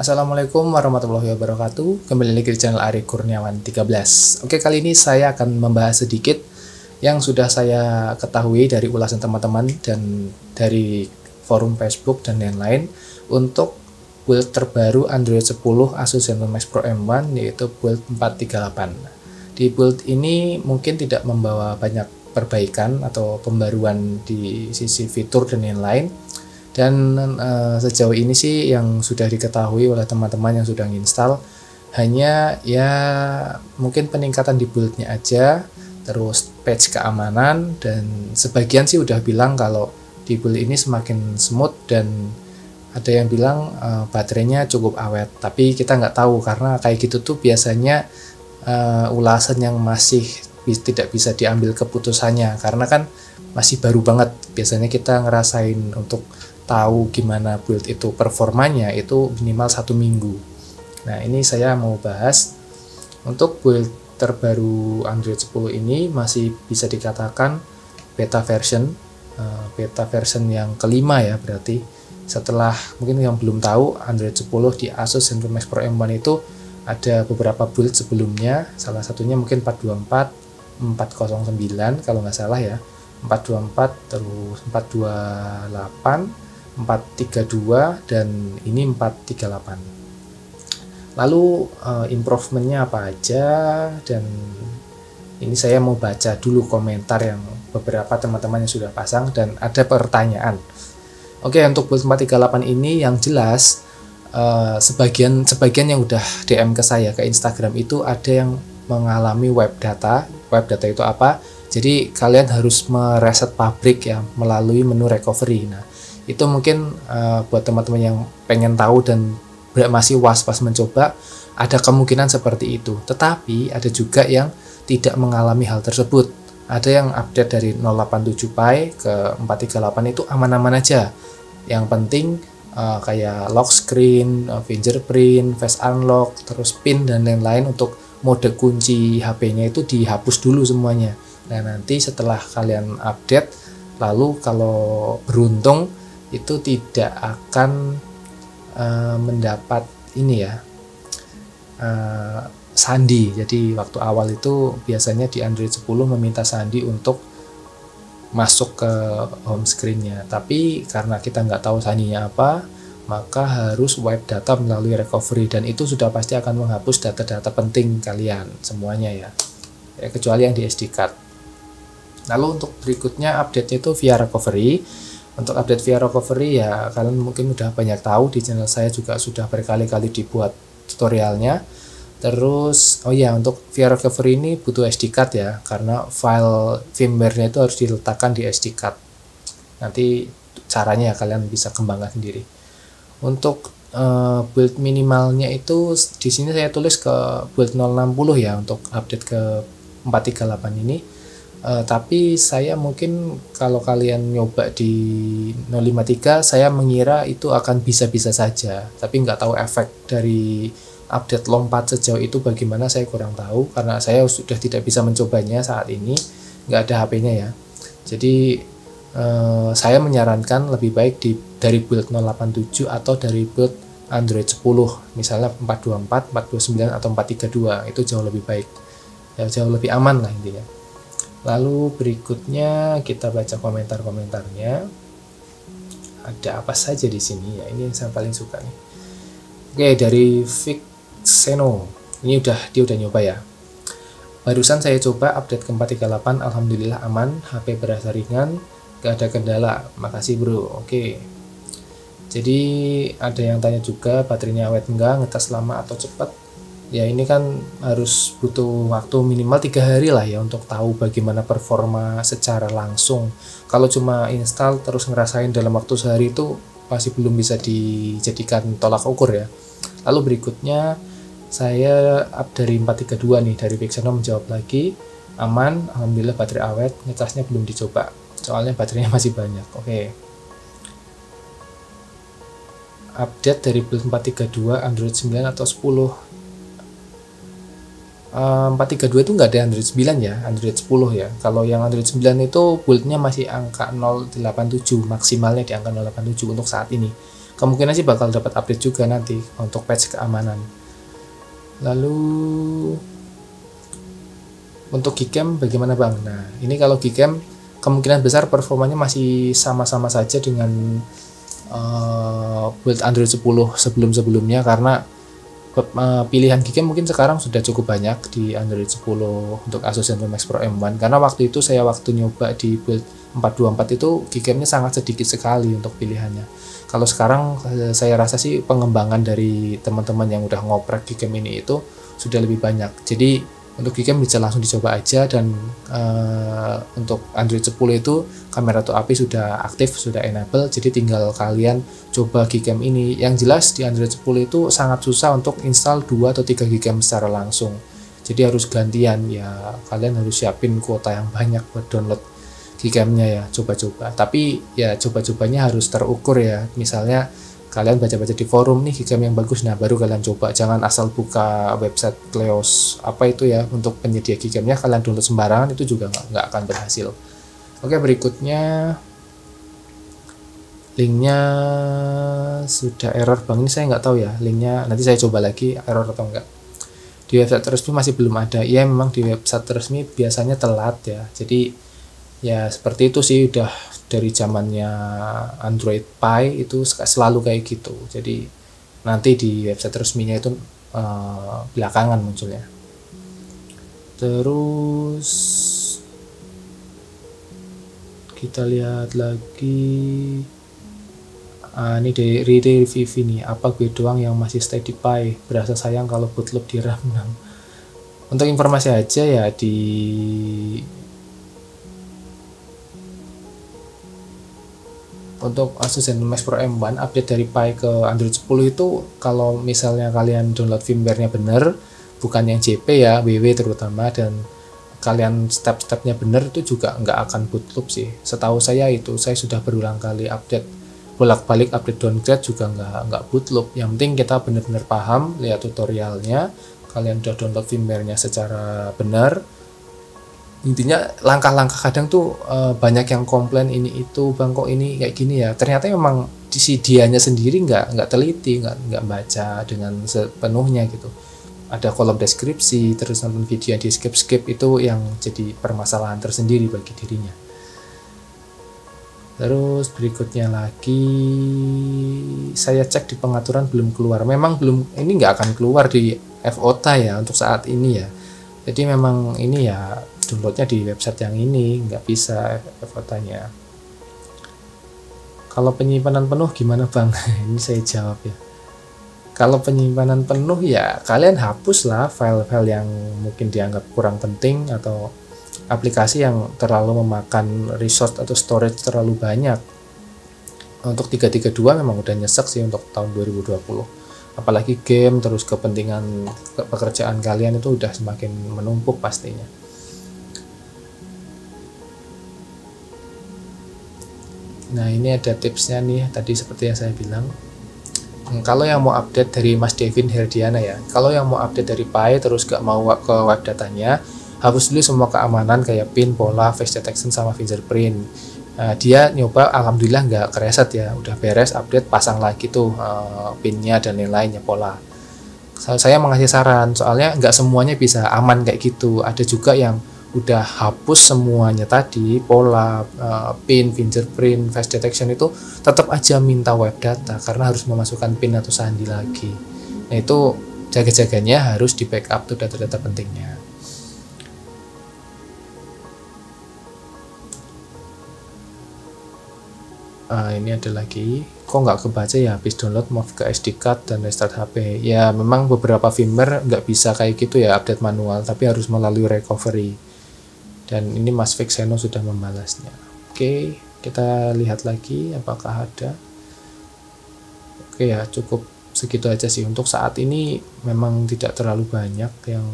Assalamualaikum warahmatullahi wabarakatuh. Kembali lagi di channel Ari Kurniawan 13. Oke, kali ini saya akan membahas sedikit yang sudah saya ketahui dari ulasan teman-teman dan dari forum Facebook dan lain-lain untuk build terbaru Android 10 Asus ZenBook Max Pro M1, yaitu build 438. Di build ini mungkin tidak membawa banyak perbaikan atau pembaruan di sisi fitur dan lain-lain. Dan sejauh ini sih yang sudah diketahui oleh teman-teman yang sudah install hanya ya mungkin peningkatan di build-nya aja, terus patch keamanan, dan sebagian sih udah bilang kalau di build ini semakin smooth dan ada yang bilang baterainya cukup awet. Tapi kita nggak tahu karena kayak gitu tuh biasanya ulasan yang masih tidak bisa diambil keputusannya karena kan masih baru banget. Biasanya kita ngerasain untuk tahu gimana build itu performanya itu minimal 1 minggu. Nah, ini saya mau bahas untuk build terbaru Android 10 ini masih bisa dikatakan beta version yang kelima ya, berarti setelah mungkin yang belum tahu Android 10 di Asus ZenBook Max Pro M1 itu ada beberapa build sebelumnya, salah satunya mungkin 424, 409 kalau nggak salah ya, 424, terus 428, 432, dan ini 438. Lalu improvementnya apa aja, dan ini saya mau baca dulu komentar yang beberapa teman-teman yang sudah pasang dan ada pertanyaan. Oke, untuk build 438 ini yang jelas sebagian yang udah DM ke saya ke Instagram itu ada yang mengalami web data. Web data itu apa? Jadi kalian harus mereset pabrik ya melalui menu recovery. Nah, itu mungkin buat teman-teman yang pengen tahu dan masih was-was mencoba, ada kemungkinan seperti itu. Tetapi ada juga yang tidak mengalami hal tersebut. Ada yang update dari 087 Pi ke 438 itu aman-aman aja. Yang penting kayak lock screen, fingerprint, face unlock, terus pin dan lain-lain untuk mode kunci HP-nya itu dihapus dulu semuanya. Nah, nanti setelah kalian update, lalu kalau beruntung itu tidak akan mendapat ini ya sandi. Jadi waktu awal itu biasanya di Android 10 meminta sandi untuk masuk ke home screen-nya. Tapi karena kita nggak tahu sandinya apa, maka harus wipe data melalui recovery, dan itu sudah pasti akan menghapus data-data penting kalian semuanya ya, kecuali yang di SD card. Lalu untuk berikutnya update-nya itu via recovery. Untuk update via recovery ya kalian mungkin udah banyak tahu, di channel saya juga sudah berkali-kali dibuat tutorialnya. Terus oh ya, untuk via recovery ini butuh SD card ya, karena file firmware-nya itu harus diletakkan di SD card. Nanti caranya ya kalian bisa kembangkan sendiri. Untuk build minimalnya itu di sini saya tulis ke build 060 ya untuk update ke 438 ini. Tapi saya mungkin kalau kalian nyoba di 053 saya mengira itu akan bisa-bisa saja, tapi nggak tahu efek dari update lompat sejauh itu bagaimana, saya kurang tahu karena saya sudah tidak bisa mencobanya saat ini, nggak ada HP-nya ya. Jadi saya menyarankan lebih baik dari build 087 atau dari build Android 10, misalnya 424, 429 atau 432, itu jauh lebih baik ya, jauh lebih aman lah intinya. Lalu berikutnya kita baca komentar-komentarnya. Ada apa saja di sini ya? Ini yang saya paling suka nih. Oke, dari Vixeno. Ini dia udah nyoba ya. Barusan saya coba update ke 438, alhamdulillah aman, HP berasa ringan, gak ada kendala. Makasih bro. Oke. Jadi ada yang tanya juga baterainya awet enggak, ngetes lama atau cepat. Ya ini kan harus butuh waktu minimal 3 hari lah ya untuk tahu bagaimana performa secara langsung. Kalau cuma install terus ngerasain dalam waktu sehari itu masih belum bisa dijadikan tolak ukur ya. Lalu berikutnya saya up dari 432 nih, dari Vixeno menjawab lagi, aman, alhamdulillah baterai awet, ngecasnya belum dicoba soalnya baterainya masih banyak. Oke. Update dari build 432 Android 9 atau 10. 432 itu nggak ada Android 9 ya, Android 10 ya. Kalau yang Android 9 itu build-nya masih angka 087, maksimalnya di angka 087 untuk saat ini. kemungkinan sih bakal dapat update juga nanti untuk patch keamanan. Lalu untuk Gcam bagaimana Bang? Nah ini kalau Gcam kemungkinan besar performanya masih sama-sama saja dengan build Android 10 sebelum-sebelumnya, karena pilihan Gcam mungkin sekarang sudah cukup banyak di Android 10 untuk Asus ZenBook Max Pro M1, karena waktu itu saya nyoba di build 424 itu Gcamnya sangat sedikit sekali untuk pilihannya. Kalau sekarang saya rasa sih pengembangan dari teman-teman yang udah ngoprek Gcam ini itu sudah lebih banyak, jadi untuk Gcam bisa langsung dicoba aja. Dan untuk Android 10 itu kamera to API sudah aktif, sudah enable, jadi tinggal kalian coba Gcam ini. Yang jelas di Android 10 itu sangat susah untuk install 2 atau 3 Gcam secara langsung, jadi harus gantian ya, kalian harus siapin kuota yang banyak buat download Gcamnya ya, coba-coba. Tapi ya coba-cobanya harus terukur ya, misalnya kalian baca-baca di forum nih Gcam yang bagus, nah baru kalian coba. Jangan asal buka website Kleos apa itu ya untuk penyedia Gcamnya, kalian download sembarangan, itu juga nggak akan berhasil. Oke, berikutnya linknya sudah error Bang, ini saya nggak tahu ya linknya, nanti saya coba lagi error atau enggak. Di website resmi masih belum ada ya, memang di website resmi biasanya telat ya, jadi ya seperti itu sih, udah dari zamannya Android Pie itu selalu kayak gitu. Jadi nanti di website resminya itu belakangan munculnya. Terus kita lihat lagi, ini dari review ini, apa gue doang yang masih stay di Pie, berasa sayang kalau bootloop di RAM 6. Untuk informasi aja ya, di untuk Asus ZenBook Max Pro M1 update dari Pi ke Android 10 itu, kalau misalnya kalian download firmware-nya bener, bukan yang JP ya, WW terutama, dan kalian step-stepnya bener, itu juga nggak akan bootloop sih. Setahu saya itu, saya sudah berulang kali update, bolak-balik update downgrade juga nggak bootloop. Yang penting kita bener-bener paham, lihat tutorialnya, kalian udah download firmware-nya secara benar. Intinya langkah-langkah kadang tuh banyak yang komplain ini itu Bang, kok ini kayak gini ya, ternyata memang si dianya sendiri nggak teliti, nggak baca dengan sepenuhnya gitu. Ada kolom deskripsi, terus nonton video yang di skip itu yang jadi permasalahan tersendiri bagi dirinya. Terus berikutnya lagi, saya cek di pengaturan belum keluar, memang belum, ini nggak akan keluar di FOTA ya untuk saat ini ya, jadi memang ini ya downloadnya di website yang ini, nggak bisa FOTA-nya. Kalau penyimpanan penuh gimana Bang? Ini saya jawab ya. Kalau penyimpanan penuh ya kalian hapuslah file-file yang mungkin dianggap kurang penting atau aplikasi yang terlalu memakan resource atau storage terlalu banyak. Untuk 332 memang udah nyesek sih untuk tahun 2020. Apalagi game, terus kepentingan pekerjaan kalian itu udah semakin menumpuk pastinya. Nah ini ada tipsnya nih, tadi seperti yang saya bilang. Kalau yang mau update dari Mas Devin Herdiana ya, kalau yang mau update dari Pi terus gak mau ke web datanya, hapus dulu semua keamanan kayak pin, pola, face detection, sama fingerprint. Dia nyoba, alhamdulillah nggak kereset ya, udah beres, update, pasang lagi tuh pinnya dan lain-lainnya, pola. Saya mengasih saran, soalnya nggak semuanya bisa aman kayak gitu, ada juga yang udah hapus semuanya tadi, pola, pin, fingerprint, face detection itu tetap aja minta web data karena harus memasukkan pin atau sandi lagi. Nah itu jaga-jaganya harus di backup tuh data-data pentingnya. Ini ada lagi, kok nggak kebaca ya habis download, move ke SD card dan restart HP. Ya memang beberapa firmware nggak bisa kayak gitu ya, update manual, tapi harus melalui recovery. Dan ini Mas Vixeno sudah membalasnya. Oke, kita lihat lagi apakah ada. Oke ya, cukup segitu aja sih untuk saat ini. Memang tidak terlalu banyak yang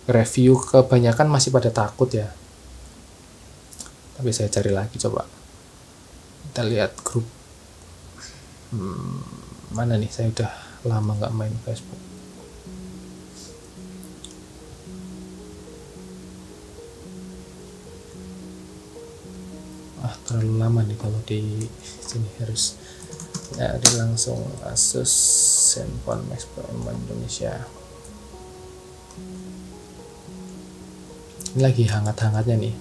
review, kebanyakan masih pada takut ya. Tapi saya cari lagi, coba kita lihat grup mana nih, saya udah lama nggak main Facebook. terlalu lama nih kalau di sini, harus nyari langsung Asus Zenfone Max Pro M1 Indonesia. Ini lagi hangat-hangatnya nih.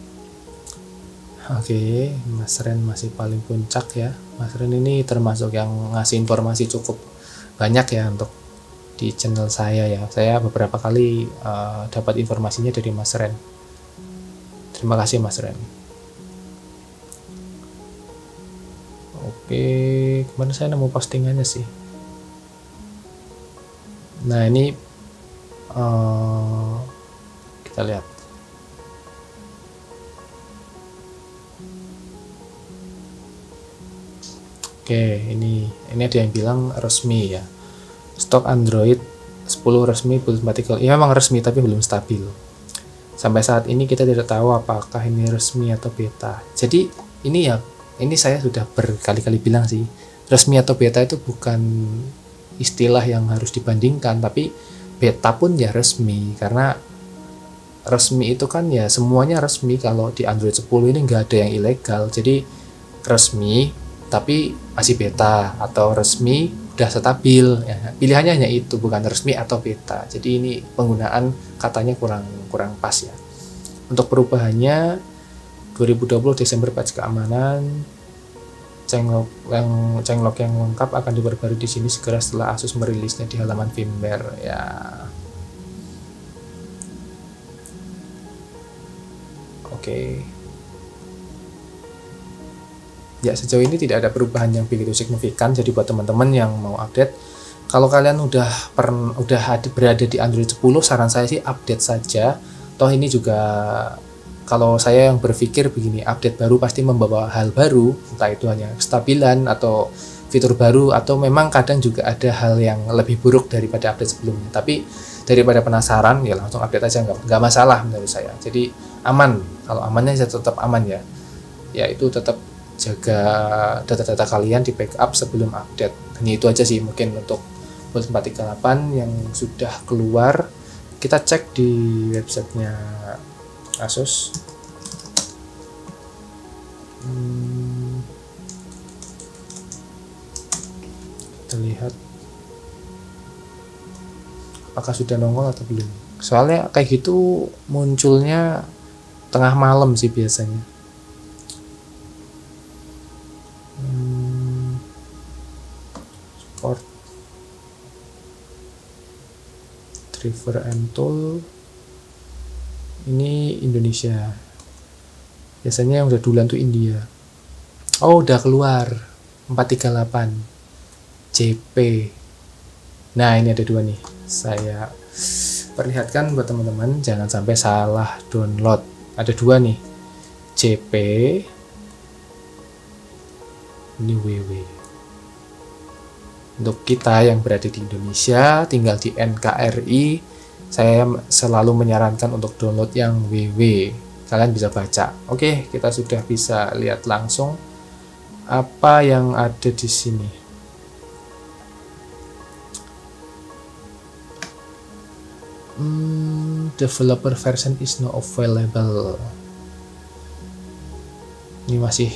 Oke, Mas Ren masih paling puncak ya. Mas Ren ini termasuk yang ngasih informasi cukup banyak ya untuk di channel saya ya. Saya beberapa kali dapat informasinya dari Mas Ren. Terima kasih Mas Ren. Oke, kemarin saya nemu postingannya sih. Nah ini kita lihat. Oke, ini ada yang bilang resmi ya. Stok Android 10 resmi belum compatible. Ya memang resmi tapi belum stabil. Sampai saat ini kita tidak tahu apakah ini resmi atau beta. Jadi ini saya sudah berkali-kali bilang sih, resmi atau beta itu bukan istilah yang harus dibandingkan, tapi beta pun ya resmi, karena resmi itu kan ya semuanya resmi. Kalau di Android 10 ini nggak ada yang ilegal, jadi resmi tapi masih beta, atau resmi udah stabil ya. Pilihannya hanya itu, bukan resmi atau beta. Jadi ini penggunaan katanya kurang pas ya. Untuk perubahannya 2020 Desember patch keamanan, changelog yang lengkap akan diperbarui di sini segera setelah Asus merilisnya di halaman firmware ya. Oke. Ya, sejauh ini tidak ada perubahan yang begitu signifikan. Jadi buat teman-teman yang mau update, kalau kalian udah berada di Android 10, saran saya sih update saja. Toh ini juga, kalau saya yang berpikir begini, update baru pasti membawa hal baru, entah itu hanya kestabilan atau fitur baru, atau memang kadang juga ada hal yang lebih buruk daripada update sebelumnya. Tapi daripada penasaran, ya langsung update aja, nggak masalah menurut saya. Jadi aman, kalau amannya saya tetap aman ya. Ya itu tetap jaga data-data kalian di backup sebelum update. Ini itu aja sih mungkin untuk Bolt 438 yang sudah keluar. Kita cek di websitenya Asus. Kita lihat apakah sudah nongol atau belum. Soalnya kayak gitu munculnya tengah malam sih biasanya. Support driver and tool ini Indonesia, biasanya yang udah duluan tuh India. Oh udah keluar 438 JP. Nah ini ada dua nih, saya perlihatkan buat teman-teman jangan sampai salah download. Ada dua nih, JP, ini WW. Untuk kita yang berada di Indonesia, tinggal di NKRI, saya selalu menyarankan untuk download yang WW. Kalian bisa baca. Oke, kita sudah bisa lihat langsung apa yang ada di sini. Developer version is not available. Ini masih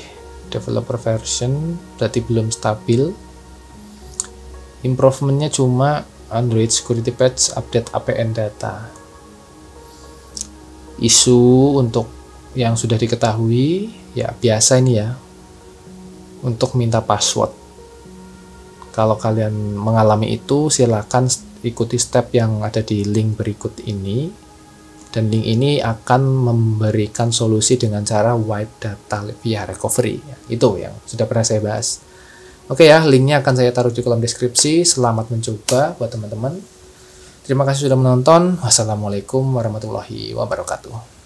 developer version, berarti belum stabil. Improvementnya cuma Android security patch update APN data. Isu untuk yang sudah diketahui ya biasa ini ya, untuk minta password. Kalau kalian mengalami itu silakan ikuti step yang ada di link berikut ini, dan link ini akan memberikan solusi dengan cara wipe data via recovery. Itu yang sudah pernah saya bahas. Oke ya, linknya akan saya taruh di kolom deskripsi. Selamat mencoba buat teman-teman. Terima kasih sudah menonton. Wassalamualaikum warahmatullahi wabarakatuh.